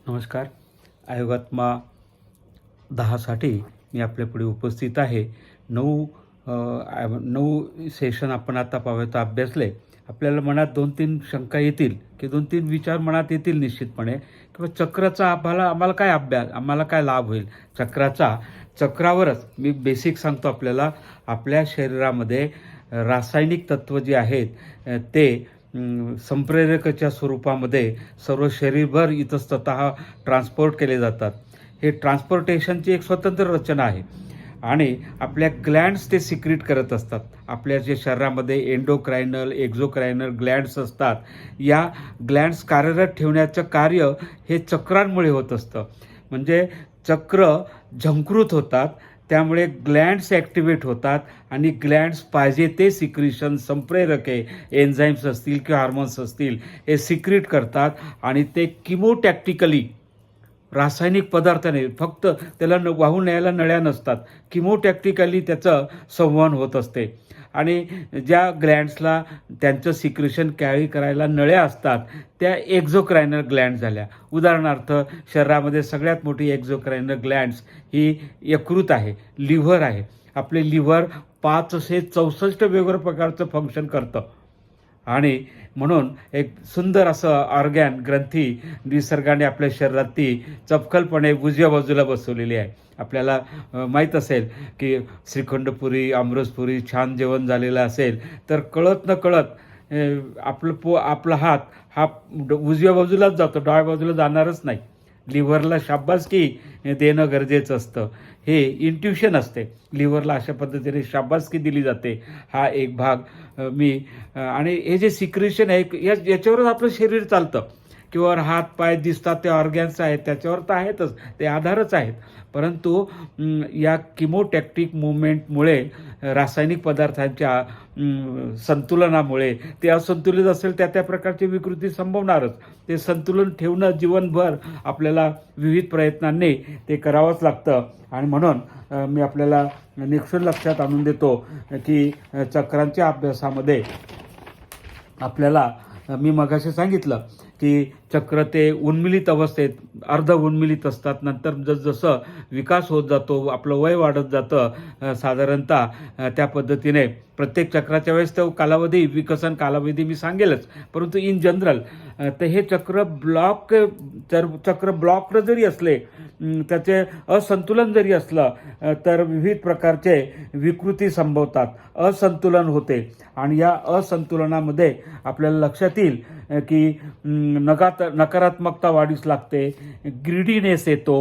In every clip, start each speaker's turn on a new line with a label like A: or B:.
A: नमस्कार. आयोगात्मा 10साठी मी आपल्यापुढे उपस्थित आहे. 9 सेशन आपण आता पाहूया अभ्यासले. आपल्याला मनात 2-3 शंका येतील की 2-3 विचार मनात येतील निश्चितपणे किंवा चक्राचा आम्हाला काय अभ्यास, आम्हाला काय लाभ होईल चक्रावरच मी बेसिक सांगतो आपल्याला. आपल्या शरीरामध्ये रासायनिक तत्त्व जे आहेत ते संप्रेरकाच्या स्वरूपामध्ये सर्व शरीरभर इतस्ततः ट्रान्सपोर्ट केले जातात. हे ट्रान्सपोर्टेशनची एक स्वतंत्र रचना आहे आणि आपल्या ग्लँड्स ते सिक्रीट करत असतात. आपल्या जे शरीरामध्ये एंडोक्रायनल, एक्झोक्रायनल ग्लँड्स असतात, या ग्लँड्स कार्यरत ठेवण्याचं कार्य हे चक्रांमुळे होत असतं. म्हणजे चक्र झंकृत होतात, त्यामुळे ग्लँड्स ॲक्टिवेट होतात आणि ग्लँड्स पाहिजे ते सिक्रिशन, संप्रेरके, एन्झाईम्स असतील किंवा हार्मोन्स असतील हे सिक्रीट करतात आणि ते किमोटॅक्टिकली रासायनिक पदार्थाने, फक्त त्याला वाहून न्यायला नळ्या नसतात, किमोटॅक्टिकली त्याचं संवहन होत असते. आणि ज्या ग्लँड्सला त्यांचं सिक्रेशन कॅरी करायला नळ्या असतात त्या एक्झोक्रायनल ग्लँड झाल्या. उदाहरणार्थ शरीरामध्ये सगळ्यात मोठी एक्झोक्रायनल ग्लँड्स ही यकृत आहे, लिव्हर आहे. आपले लिव्हर 564 वेगवेगळ्या प्रकारचं फंक्शन करतं आणि म्हणून एक सुंदर असं ऑर्गॅन, ग्रंथी निसर्गाने आपल्या शरीरात ती चपखलपणे उजव्या बाजूला बसवलेली आहे. आपल्याला माहीत असेल की श्रीखंडपुरी, आमरसपुरी छान जेवण झालेलं असेल तर कळत न कळत आपला हात हा उजव्या बाजूलाच जातो, डाव्या बाजूला जाणारच नाही. लिव्हरला शाबासकी देणं गरजेचं असतं. हे इंट्युशन असते. लिव्हरला अशा पद्धतीने शाबासकी दिली जाते. हा एक भाग आणि हे जे सिक्रेशन आहे याच्यावरच आपलं शरीर चालतं. किंवा हात पाय दिसतात ते ऑर्गॅन्स आहेत, त्याच्यावर तर आहेतच, ते आधारच आहेत. परंतु या किमोटॅक्टिक मुवमेंटमुळे, रासायनिक पदार्थांच्या संतुलनामुळे, ते असंतुलित असेल त्या प्रकारची विकृती संभवणारच. ते संतुलन ठेवणं जीवनभर आपल्याला विविध प्रयत्नांनी ते करावंच लागतं. आणि म्हणून मी आपल्याला निक्षून लक्षात आणून देतो की चक्रांच्या अभ्यासामध्ये आपल्याला, मी मगाशी सांगितलं की चक्र ते उन्मिलित अवस्थेत, अर्ध उन्मिलित असतात. नंतर जसं विकास होत जातो, आपलं वय वाढत जातं साधारणतः, त्या पद्धतीने प्रत्येक चक्राच्या वेळेस तो कालावधी, विकसन कालावधी मी सांगेलच. परंतु इन जनरल तर हे चक्र ब्लॉक्ड जरी असले, त्याचे असंतुलन जरी असलं तर विविध प्रकारचे विकृती संभवतात, असंतुलन होते. आणि या असंतुलनामध्ये आपल्याला लक्षात येईल की नकारात्मकता वाढीस लागते, ग्रीडीनेस येतो,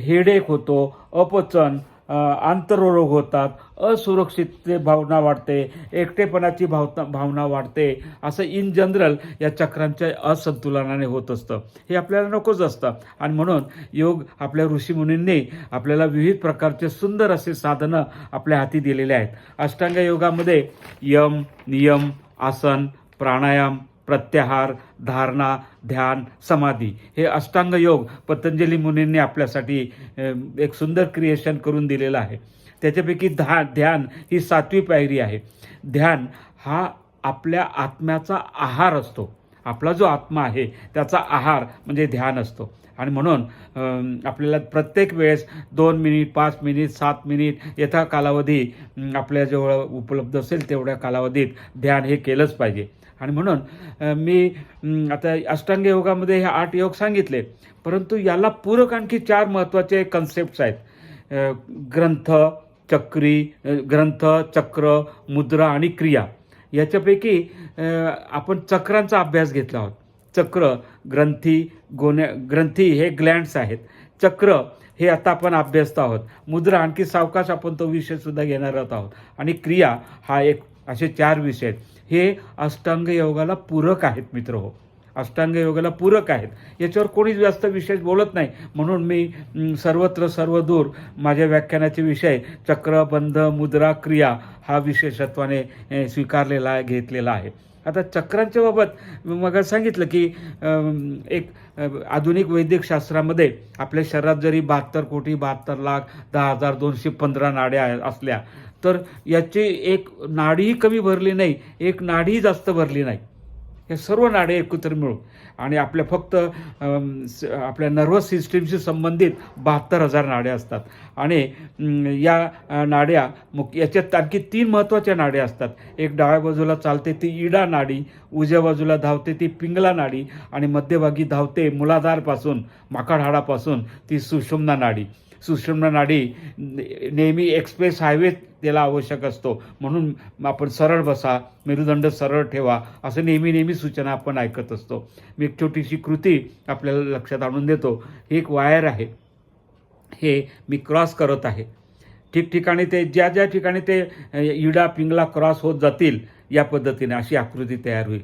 A: हेडेक होतो, अपचन, आंतररोग होतात, असुरक्षितते भावना वाढते, एकटेपणाची भावना वाढते. असं इन जनरल या चक्रांच्या असंतुलनाने होत असतं. हे आपल्याला नकोच असतं. आणि म्हणून योग, आपल्या ऋषीमुनींनी आपल्याला विविध प्रकारचे सुंदर असे साधनं आपल्या हाती दिलेले आहेत. अष्टांग योगामध्ये यम, नियम, आसन, प्राणायाम, प्रत्याहार, धारणा, ध्यान, समाधी, हे अष्टांग योग पतंजली मुनींनी आपल्यासाठी एक सुंदर क्रिएशन करून दिलेलं आहे. त्याच्यापैकी ध्यान ही 7वी पायरी आहे. ध्यान हा आपल्या आत्म्याचा आहार असतो. आपला जो आत्मा आहे त्याचा आहार म्हणजे ध्यान असतो. आणि म्हणून आपल्याला प्रत्येक वेळेस 2 मिनिट, 5 मिनिट, 7 मिनिट यथा कालावधी आपल्याजवळ उपलब्ध असेल तेवढ्या कालावधीत ध्यान हे केलंच पाहिजे. आणि म्हणून मी आता अष्टांग योगामध्ये हे 8 योग सांगितले, परंतु याला पूरक आणखी 4 महत्त्वाचे कन्सेप्ट्स आहेत. ग्रंथ, चक्र, मुद्रा आणि क्रिया. याच्यापैकी आपण चक्रांचा अभ्यास घेतला आहोत. चक्र, ग्रंथी हे ग्लँड्स आहेत. चक्र हे आता आपण अभ्यासत आहोत. मुद्रा आणखी सावकाश आपण तो विषय सुद्धा घेणार आहोत. आणि क्रिया हा एक, असे 4 विषय आहेत. हे अष्टांग योगाला पूरक आहेत मित्र हो, अष्टांग योगाला पूरक आहेत. याच्यावर कोणीच जास्त विशेष बोलत नाही. म्हणून मी सर्वत्र सर्वदूर माझ्या व्याख्यानाचे विषय चक्र, बंध, मुद्रा, क्रिया हा विशेषत्वाने घेतलेला आहे. आता चक्रांच्या बाबत मग सांगितलं की एक आधुनिक वैद्यक शास्त्रामध्ये आपल्या शरीरात जरी 72 कोटी 72 लाख 10,215 नाड्या असल्या तर याची एक नाडीही कमी भरली नाही, एक नाडीही जास्त भरली नाही. या सर्व नाड्या एकत्र मिळून आणि आपल्या फक्त आपल्या नर्वस सिस्टीमशी संबंधित 72,000 नाड्या असतात आणि या नाड्या याच्यात आणखी 3 महत्त्वाच्या नाड्या असतात. एक डाव्या बाजूला चालते ती इडा नाडी, उजव्या बाजूला धावते ती पिंगला नाडी आणि मध्यभागी धावते मूलाधारपासून माकड हाडापासून ती सुषुम्ना नाडी. सुषुम्ना नाडी नेहमी एक्सप्रेस हायवे त्याला आवश्यक असतो, म्हणून आपण सरळ बसा, मेरुदंड सरळ ठेवा असं नेहमी सूचना आपण ऐकत असतो. मी एक छोटीशी कृती आपल्याला लक्षात आणून देतो. ही एक वायर आहे, हे मी क्रॉस करत आहे. ठिकठिकाणी ते ज्या ठिकाणी ते इडा पिंगला क्रॉस होत जातील या पद्धतीने अशी आकृती तयार होईल.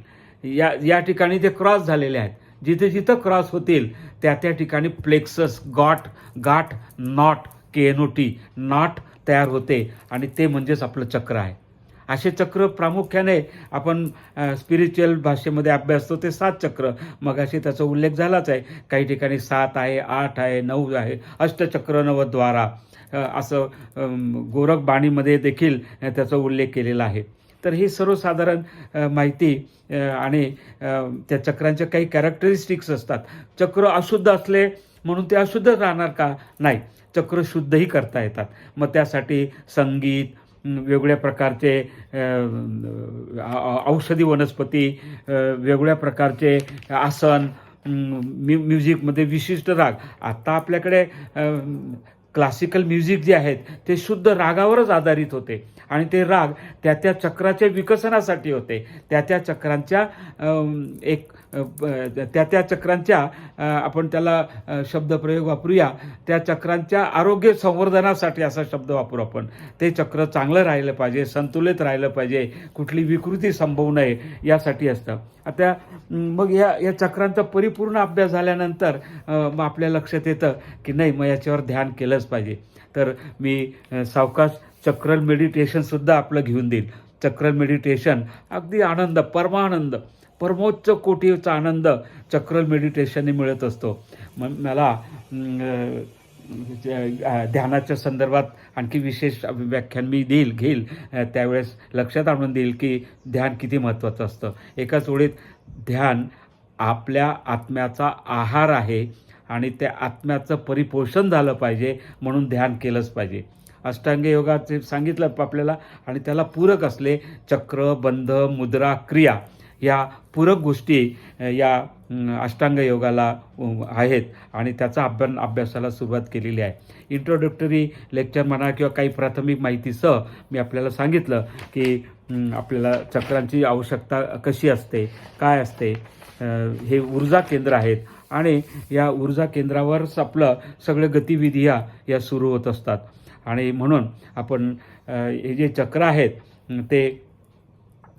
A: या ठिकाणी ते क्रॉस झालेले आहेत. जिथं क्रॉस होतील त्या ठिकाणी प्लेक्सस गाठ नॉट KNOT नॉट तयार होते आणि ते म्हणजेच आपलं चक्र आहे. असे चक्र प्रामुख्याने आपण स्पिरिच्युअल भाषेमध्ये अभ्यासतो ते 7 चक्र. मग अशी त्याचा उल्लेख झालाच आहे. काही ठिकाणी 7 आहे, 8 आहे, 9 आहे. अष्टचक्र नवद्वारा असं गोरखबाणीमध्ये देखील त्याचा उल्लेख केलेला आहे. तर ही सर्वसाधारण माहिती आणि त्या चक्रांच्या काही कॅरेक्टरिस्टिक्स असतात. चक्र अशुद्ध असले म्हणून ते अशुद्ध राहणार का? नाही, चक्र शुद्धही करता येतात. मग त्यासाठी संगीत, वेगवेगळ्या प्रकारचे औषधी वनस्पती, वेगवेगळ्या प्रकारचे आसन, म्युझिकमध्ये विशिष्ट राग. आता आपल्याकडे क्लासिकल म्युझिक जे आहेत ते शुद्ध रागावरच आधारित होते आणि ते राग त्या चक्राच्या विकसनासाठी होते. त्या चक्रांच्या त्या चक्रांच्या आपण त्याला शब्दप्रयोग वापरूया, त्या चक्रांच्या आरोग्य संवर्धनासाठी असा शब्द वापरू आपण. ते चक्र चांगलं राहिलं पाहिजे, संतुलित राहिलं पाहिजे, कुठली विकृती संभवू नये यासाठी असतं. आता मग या चक्रांचा परिपूर्ण अभ्यास झाल्यानंतर मग आपल्या लक्षात येतं की नाही, मग याच्यावर ध्यान केलंच पाहिजे. तर मी सावकाश चक्रल मेडिटेशनसुद्धा आपलं घेऊन देईल. चक्रल मेडिटेशन अगदी आनंद, परमानंद, परमोच्च कोटीचा आनंद चक्रल मेडिटेशनने मिळत असतो. मला ध्यानाच्या संदर्भात आणखी विशेष व्याख्यान मी घेईल त्यावेळेस लक्षात आणून देईल की ध्यान किती महत्त्वाचं असतं. एकाच ओळीत ध्यान आपल्या आत्म्याचा आहार आहे आणि त्या आत्म्याचं परिपोषण झालं पाहिजे म्हणून ध्यान केलंच पाहिजे. अष्टांग योगाचे सांगितलं आपल्याला आणि त्याला पूरक असले चक्र, बंध, मुद्रा, क्रिया या पूरक गोष्टी या अष्टांग योगाला आहेत आणि त्याचा अभ्यासाला सुरुवात केलेली आहे. इंट्रोडक्टरी लेक्चर म्हणा किंवा काही प्राथमिक माहितीसह मी आपल्याला सांगितलं की आपल्याला चक्रांची आवश्यकता कशी असते, काय असते. हे ऊर्जा केंद्र आहेत आणि या ऊर्जा केंद्रावरच आपलं सगळं गतिविधी या सुरू होत असतात आणि म्हणून आपण हे जे चक्र आहेत ते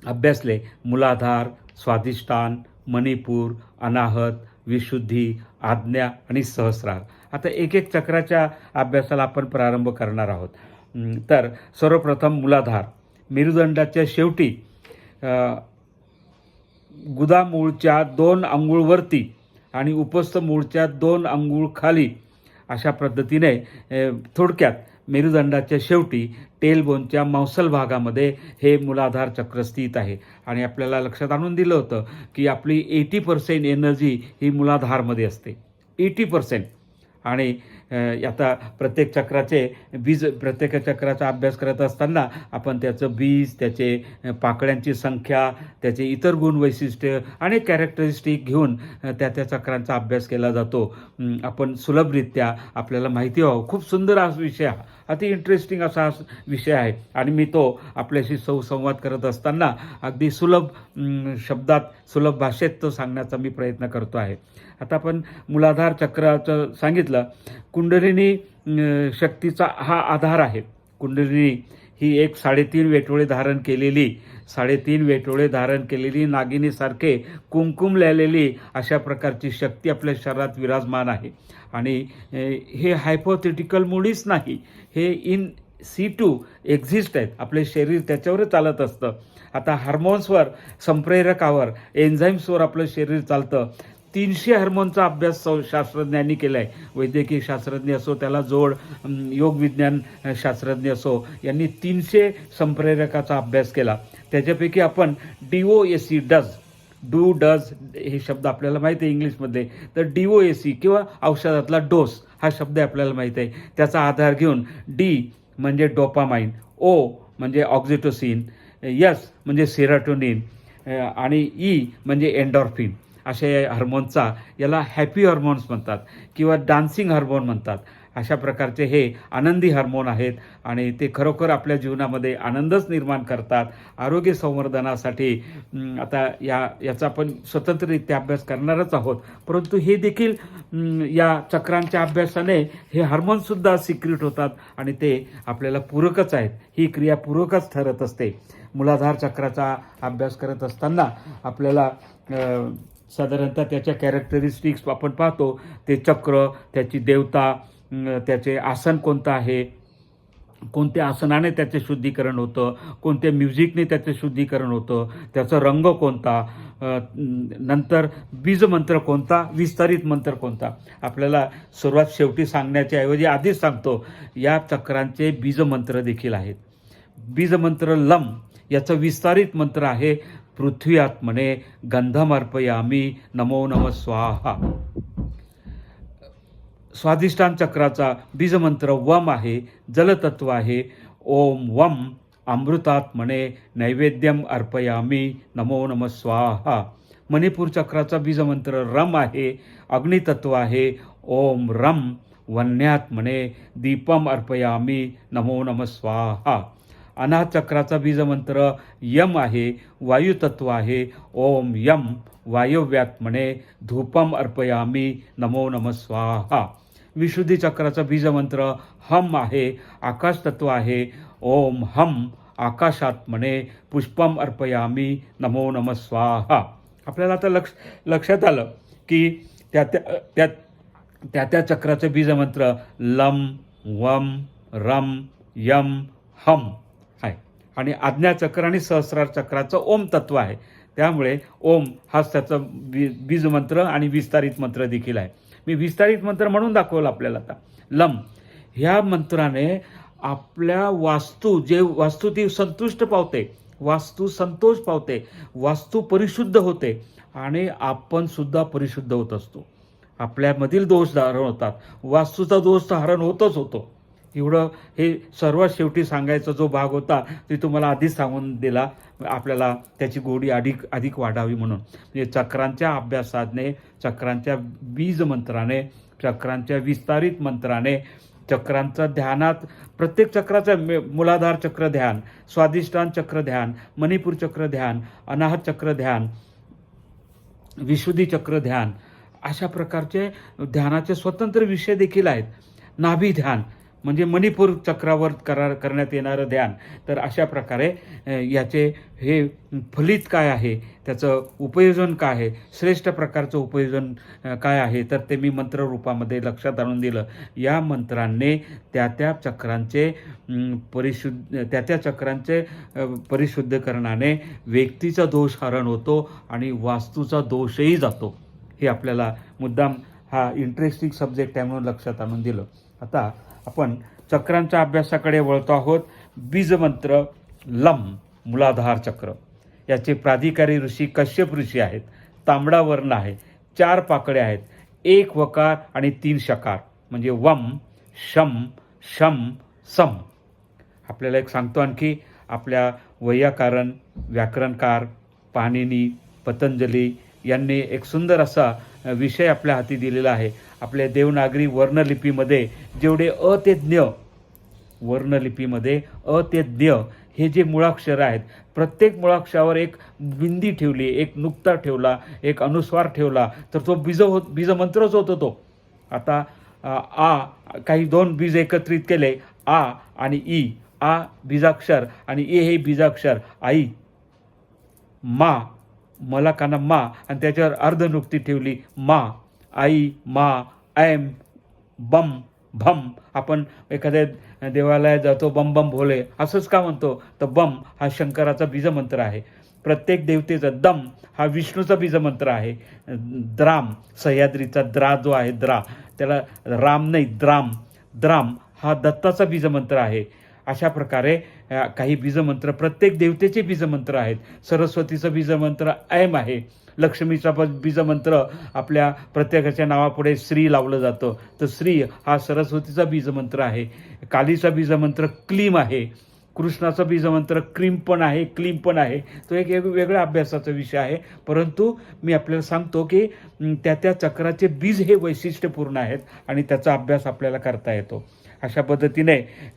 A: अभ्यासले. मूलाधार, स्वाधिष्ठान, मणिपूर, अनाहत, विशुद्धी, आज्ञा आणि सहस्रार. आता एक चक्राच्या अभ्यासाला आपण प्रारंभ करणार आहोत. तर सर्वप्रथम मूलाधार. मेरुदंडाच्या शेवटी गुदा मूळच्या 2 अंगुळ वरती आणि उपस्थ मूळच्या 2 अंगुळ खाली अशा पद्धतीने थोडक्यात मेरुदंडाच्या शेवटी टेलबोनच्या मौसल भागामध्ये हे मूलाधार चक्र स्थित आहे. आणि आपल्याला लक्षात आणून दिलं होतं की आपली 80% एनर्जी ही मूलाधारमध्ये असते, 80%. आणि आता प्रत्येक चक्राचा अभ्यास करत असताना आपण त्याचं बीज, त्याचे पाकळ्यांची संख्या, त्याचे इतर गुण वैशिष्ट्य आणि कॅरेक्टरिस्टिक घेऊन त्या चक्रांचा अभ्यास केला जातो. आपण सुलभरित्या आपल्याला माहिती व्हावं. खूप सुंदर हा विषय, अति इंटरेस्टिंग असा विषय आहे आणि मी तो आपल्याशी संवाद करत असताना अगदी सुलभ शब्दात, सुलभ भाषेत तो सांगण्याचा मी प्रयत्न करतो आहे. आता आपण मूलाधार चक्राचं सांगितलं. कुंडलिनी शक्तीचा हा आधार आहे. कुंडलिनी ही एक 3.5 वेटोळे धारण केलेली नागिनीसारखे कुंकुम लिहिलेली अशा प्रकारची शक्ती आपल्या शरीरात विराजमान आहे. आणि हे हायपोथेटिकल मुळीच नाही, हे इन situ एक्झिस्ट आहेत. आपले शरीर त्याच्यावरच चालत असतं. आता हार्मोन्सवर, संप्रेरकावर, एन्झाईम्सवर आपलं शरीर चालतं. 300 हार्मोनचा अभ्यास शास्त्रज्ञांनी केला आहे. वैद्यकीय शास्त्रज्ञ असो, त्याला जोड योग विज्ञान शास्त्रज्ञ असो, यांनी 300 संप्रेरकाचा अभ्यास केला. त्याच्यापैकी आपण डू डज हे शब्द आपल्याला माहिती आहे इंग्लिशमध्ये. तर DOAC किंवा औषधातला डोस हा शब्द आपल्याला माहिती आहे. त्याचा आधार घेऊन D म्हणजे डोपामाइन, O म्हणजे ऑक्झिटोसिन, S म्हणजे सेरोटोनिन आणि E म्हणजे एंडॉर्फिन असे हार्मोनचा याला हॅपी हार्मोन्स म्हणतात किंवा डान्सिंग हार्मोन म्हणतात. अशा प्रकारचे हे आनंदी हार्मोन आहेत आणि ते खरोखर आपल्या जीवनामध्ये आनंदच निर्माण करतात. आरोग्य संवर्धनासाठी आता याचा आपण स्वतंत्ररित्या अभ्यास करणारच आहोत, परंतु हे देखील या चक्रांच्या अभ्यासाने हे हार्मोनसुद्धा सिक्रिट होतात आणि ते आपल्याला पूरकच आहेत. ही क्रिया पूरकच ठरत असते. मूलाधार चक्राचा अभ्यास करत असताना आपल्याला साधारणतः त्याच्या कॅरेक्टरिस्टिक्स आपण पाहतो. ते चक्र, त्याची देवता, त्याचे आसन कोणतं आहे, कोणत्या आसनाने त्याचे शुद्धीकरण होतं, कोणत्या म्युझिकने त्याचे शुद्धीकरण होतं, त्याचा रंग कोणता, नंतर बीजमंत्र कोणता, विस्तारित मंत्र कोणता. आपल्याला सर्वात शेवटी सांगण्याच्या ऐवजी आधीच सांगतो, या चक्रांचे बीजमंत्र देखील आहेत. बीजमंत्र लम याचं विस्तारित मंत्र आहे पृथ्वी आत्मने गंधमर्पयामी नमो नमः स्वाहा. स्वाधिष्ठान चक्राचा बीजमंत्र वम आहे, जलतत्व आहे. ओम वम अमृतात्मने नैवेद्यम अर्पयामी नमो नमः स्वाहा. मणिपूर चक्राचा बीजमंत्र रम आहे, अग्नितत्व आहे. ओम रम वन्यात्मने दीपम अर्पयामी नमो नमः स्वाहा. अनाहत चक्राचा बीजमंत्र यम आहे, वायुतत्व आहे. ओम यम वायव्यात्मने धूपम अर्पयामी नमो नमः स्वाहा. विशुद्धी चक्राचा बीजमंत्र हम आहे, आकाश तत्व आहे. ओम हम आकाशात्मने पुष्पम अर्पयामी नमो नमः स्वाहा. आपल्याला आता लक्षात आलं की त्या चक्राचं बीजमंत्र लम वम रम यम हम आहे आणि आज्ञाचक्र आणि सहस्रार चक्राचं ओम तत्व आहे. त्यामुळे ओम हाच त्याचा बीजमंत्र आणि विस्तारित मंत्र देखील आहे. मी विस्तारित मंत्र म्हणून दाखवलं आपल्याला. आता लम ह्या मंत्राने आपल्या वास्तू ती संतुष्ट पावते, वास्तू संतोष पावते, वास्तू परिशुद्ध होते आणि आपण सुद्धा परिशुद्ध होत असतो. आपल्यामधील दोष हरण होतात, वास्तूचा दोष तर हरण होतच होतो. एवढं हे सर्वात शेवटी सांगायचा जो भाग होता ते तुम्हाला आधीच सांगून दिला, आपल्याला त्याची गोडी अधिक वाढावी म्हणून. म्हणजे चक्रांच्या अभ्यासाने, चक्रांच्या बीजमंत्राने, चक्रांच्या विस्तारित मंत्राने, चक्रांचा ध्यानात प्रत्येक चक्राचं मूलाधार चक्र ध्यान, स्वाधिष्ठान चक्र ध्यान, मणिपूर चक्र ध्यान, अनाहत चक्र ध्यान, विशुद्धी चक्र ध्यान, अशा प्रकारचे ध्यानाचे स्वतंत्र विषय देखील आहेत. नाभी ध्यान म्हणजे मणिपूर चक्रावर करण्यात येणारं ध्यान. तर अशा प्रकारे याचे हे फलित काय आहे, त्याचं उपयोजन काय आहे, श्रेष्ठ प्रकारचं उपयोजन काय आहे, तर ते मी मंत्ररूपामध्ये लक्षात आणून दिलं. या मंत्रांनी त्या चक्रांचे परिशुद्धीकरणाने व्यक्तीचा दोष हरण होतो आणि वास्तूचा दोषही जातो. हे आपल्याला मुद्दाम हा इंटरेस्टिंग सब्जेक्ट आहे म्हणून लक्षात आणून दिलं. आता आपण चक्रांच्या अभ्यासाकडे वळतो आहोत. बीजमंत्र लम मूलाधार चक्र, याचे प्राधिकारी ऋषी कश्यप ऋषी आहेत. तांबडा वर्ण आहे, 4 पाकड्या आहेत, 1 वकार आणि 3 शकार म्हणजे वम शम शम सम. आपल्याला एक सांगतो आणखी, आपल्या वैयाकरण, व्याकरणकार पाणिनी, पतंजली यांनी एक सुंदर असा विषय आपल्या हाती दिलेला आहे. आपल्या देवनागरी वर्णलिपीमध्ये जेवढे वर्णलिपीमध्ये अ ते ज्ञ हे जे मुळाक्षर आहेत, प्रत्येक मुळाक्षरावर एक बिंदी ठेवली, एक नुक्ता ठेवला, एक अनुस्वार ठेवला तर तो बीजमंत्रच होतो तो. आता आ काही 2 बीज एकत्रित केले, आ आणि ई, आ बीजाक्षर आणि ए हे बीजाक्षर, आई, मा मला काना मा आणि त्याच्यावर अर्धनुक्ती ठेवली मा, आई, मा, ऐम, बम, भम. आपण एखाद्या देवालयात जातो, बम बम भोले असंच का म्हणतो, तर बम हा शंकराचा बीजमंत्र आहे. प्रत्येक देवतेचा दम हा विष्णूचा बीजमंत्र आहे. द्राम सह्याद्रीचा द्रा जो आहे, द्रा त्याला राम नाही द्राम, द्राम हा दत्ताचा बीजमंत्र आहे. अशा प्रकारे काही बीजमंत्र, प्रत्येक देवतेचे बीजमंत्र आहेत. सरस्वतीचं बीजमंत्र ऐम आहे. लक्ष्मीचा बीजमंत्र आपल्या प्रत्येकाच्या नावापुढे श्री लावलं जातं, तर श्री हा सरस्वतीचा बीजमंत्र आहे. कालीचा बीजमंत्र क्लीम आहे. कृष्णाचा बीजमंत्र क्रीम पण आहे, क्लीम पण आहे. तो एक वेगळा अभ्यासाचा विषय आहे. परंतु मी आपल्याला सांगतो की त्या चक्राचे बीज हे वैशिष्ट्यपूर्ण आहेत आणि त्याचा अभ्यास आपल्याला करता येतो. अशा पद्धतीने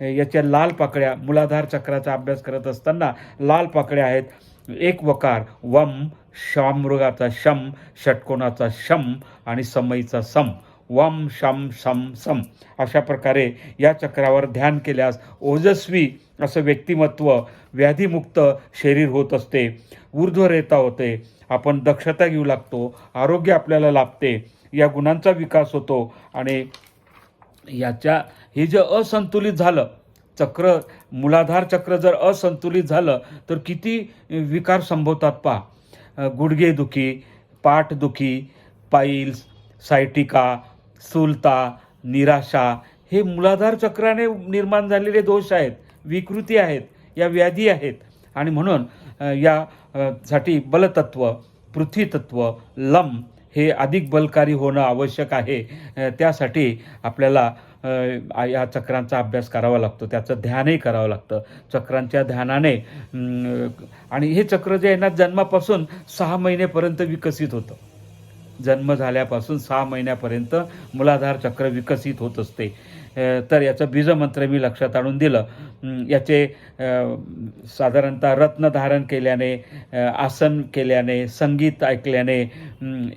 A: याच्या लाल पाकळ्या, मूलाधार चक्राचा अभ्यास करत असताना लाल पाकळ्या आहेत. एक वकार वम, शामृगाचा शम, षटकोनाचा शम आणि समईचा सम. वम शम सम सम. अशा प्रकारे या चक्रावर ध्यान केल्यास ओजस्वी असं व्यक्तिमत्व, व्याधीमुक्त शरीर होत असते. ऊर्ध्वरेता होते. आपण दक्षता घेऊ लागतो. आरोग्य आपल्याला लाभते. या गुणांचा विकास होतो आणि हे जे असंतुलित झालं चक्र, मूलाधार चक्र जर असंतुलित झालं तर किती विकार संभवतात पहा. गुडघेदुखी, पाठदुखी, पाईल्स, सायटिका, स्थूलता, निराशा हे मूलाधार चक्राने निर्माण झालेले दोष आहेत, विकृती आहेत, या व्याधी आहेत. आणि म्हणून या साठी बलतत्व, पृथ्वीतत्व, लम हे अधिक बलकारी होणं आवश्यक आहे. त्यासाठी आपल्याला या चक्रांचा अभ्यास करावा लागतो, त्याचं ध्यानही करावं लागतं. चक्रांच्या ध्यानाने आणि हे चक्र जे आहे ना, जन्मापासून 6 महिनेपर्यंत विकसित होतं. जन्म झाल्यापासून 6 महिन्यापर्यंत मूलाधार चक्र विकसित होत असते. तर याचं बीजमंत्र मी लक्षात आणून दिलं. याचे साधारणतः रत्न धारण केल्याने, आसन केल्याने, संगीत ऐकल्याने,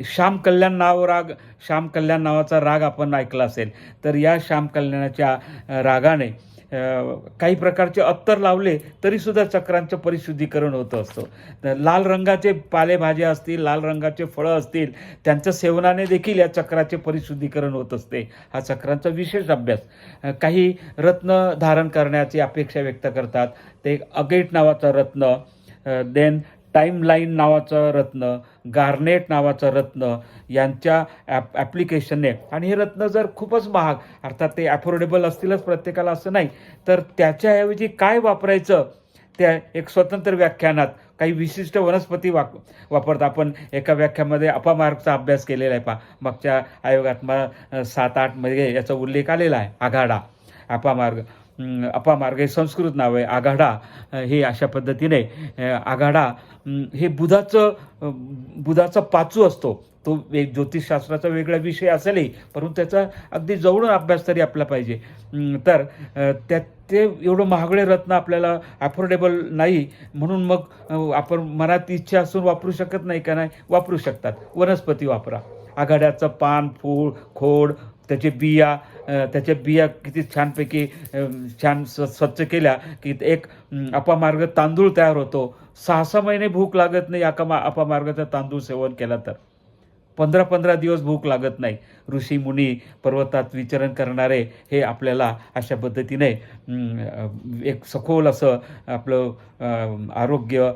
A: श्याम कल्याण श्याम कल्याण नावाचा राग आपण ऐकला असेल, तर या श्याम कल्याणाच्या रागाने काही प्रकारचे अत्तर लावले तरीसुद्धा चक्रांचं परिशुद्धीकरण होतं असतं. लाल रंगाचे पालेभाज्या असतील, लाल रंगाचे फळं असतील, त्यांच्या सेवनाने देखील या चक्राचे परिशुद्धीकरण होत असते. हा चक्रांचा विशेष अभ्यास. काही रत्न धारण करण्याची अपेक्षा व्यक्त करतात. ते अगेट नावाचा रत्न, देन टाईमलाईन नावाचं रत्न, गार्नेट नावाचं रत्न यांच्या ॲप्लिकेशनने, आणि हे रत्न जर खूपच महाग, अर्थात ते अफोर्डेबल असतीलच प्रत्येकाला असं नाही, तर त्याच्याऐवजी काय वापरायचं त्या एक स्वतंत्र व्याख्यानात काही विशिष्ट वनस्पती वापरतात. आपण एका व्याख्यामध्ये अपामार्गचा अभ्यास केलेला आहे पहा, मागच्या आयोगात 7-8 मध्ये याचा उल्लेख आलेला आहे. आघाडा, अपामार्ग हे संस्कृत नाव आहे. आघाडा हे अशा पद्धतीने, आघाडा हे बुधाचा पाचू असतो. तो एक ज्योतिषशास्त्राचा वेगळा विषय असेलही, परंतु त्याचा अगदी जवळून अभ्यास तरी आपला पाहिजे. तर ते एवढं महागडे रत्न आपल्याला अफोर्डेबल नाही, म्हणून मग आपण मनात इच्छा असून वापरू शकत नाही का? नाही, वापरू शकतात. वनस्पती वापरा. आघाड्याचं पान, फूल, खोड, त्याच्या बिया किती छानपैकी छान स्वच्छ केल्या की एक अपामार्ग तांदूळ तयार होतो. 6-6 महिने भूक लागत नाही अपामार्गाचा तांदूळ सेवन केला तर. 15-15 दिवस भूक लागत नाही. ऋषी मुनी, पर्वतात विचरण करणारे हे आपल्याला अशा पद्धतीने एक सखोल असं आपलं आरोग्य,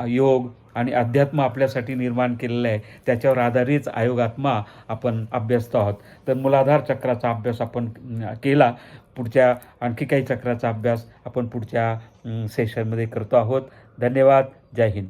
A: योग आणि अध्यात्म आपल्यासाठी निर्माण केलेलं आहे. त्याच्यावर आधारित आयोगात्मा आपण अभ्यासतो आहोत. तर मूलाधार चक्राचा अभ्यास आपण केला. पुढच्या आणखी काही चक्राचा अभ्यास आपण पुढच्या सेशनमध्ये करतो आहोत. धन्यवाद. जय हिंद.